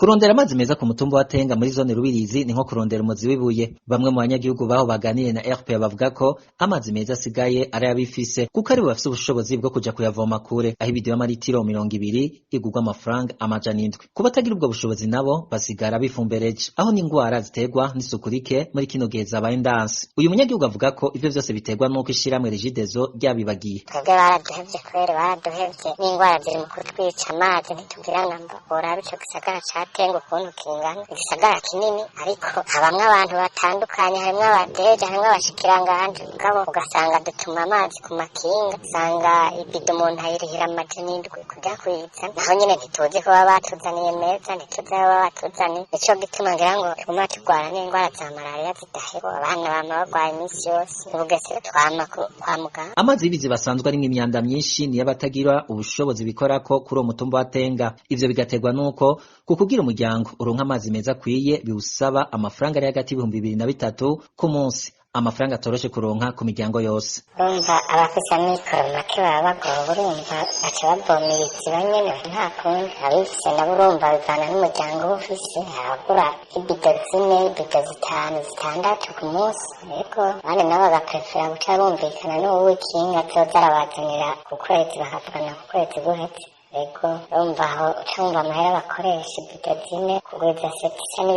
Kurondera amazi meza ku mutumba wa Tenga muri zone Rubirizi ni nko kurondera umuzi w'ibuye. Bamwe mu banyagihugu baho baganiye na RPA bavuga ko amazi meza asigaye ari abifise kuko ari bo bafise ubushobozi bwo kuja kuyavoma kure, aho ibido y'amaritiro 200 igurwa amafaranga amajana 7. Ku batagira ubwo bushobozi nabo basigara bifumbereje, aho n'ingwara ziterwa n'isuku rike muri kino gihe zabaye ndanse. Uyu munyagihugu avuga ko ivyo vyose biterwa nuko ishiramwe Regideso ryabibagiye. Twebwe baraduhevye kweri, baraduhevye n'ingwara ziri mu kutwica amazi, ntitugira namba. Urabe ico gisagara ca Tenga ukuntu kingana, igisagara kinini ariko habamwe abantu batandukanye, harimwo abadeja, harimwo abashikiranganje, mugabo ugasanga dutuma amazi ku makinga, usanga ibido umuntu ayirihira amajana 7 kuja kwiza, naho nyene ntituzi ko baba batuzaniye meza, ntituzi aho baba batuzaniye. Nico gituma ngira ngo tuguma turwara n'ingwara za malaria zidahera, abana bama barwaye imisi yose, Bugesera twama kwa muganga. Amazi y'ibizi basanzwe arimwo imyanda myinshi niyo batagira ubushobozi bikorako kuri uwo mutumba wa Tenga. Ivyo bigaterwa nuko kukugira umuryango uronka amazi meza akwiye biwusaba amafaranga ari hagati y'ibihumbi 2 na 3 ku munsi, amafaranga atoroshe kuronka ku miryango yose. Urumva abafise amikoro make baba bagowe, urumva baca bavomera iziba nyene nta kundi. Abifise nabo urumva bivana n'umuryango uba ufise, abagura ibido 4, ibido 5, 6 ku munsi. Ego abandi nabo bagaprefera guca bumvikana n'uw'ikinga azoza arabazanira ku kwezi, bakavugana ku kwezi guheze. Ego urumva aho ucumva amahera bakoresha ibido 4 kugwiza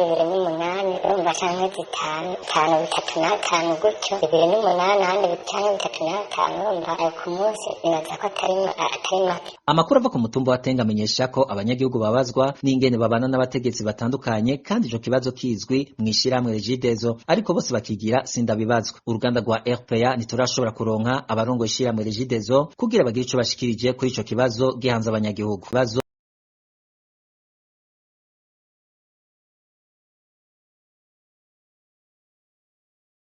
2,800, urumva canke 5, 3,5 gutyo 2,800 ahandi 3,500, urumva ayo ku munsi nibaza ko atari make. Amakuru ava ku mutumba wa Tenga amenyesha ko abanyagihugu babazwa n'ingene babana n'abategetsi batandukanye, kandi ico kibazo kizwi mw'ishiramwe Regideso, ariko bose bakigira sindabibazwa. Uruganda rwa RPA ntiturashobora kuronka abarongoye ishiramwe Regideso kugira bagire ico bashikirije kuri ico kibazo gihanze abanyagihugu.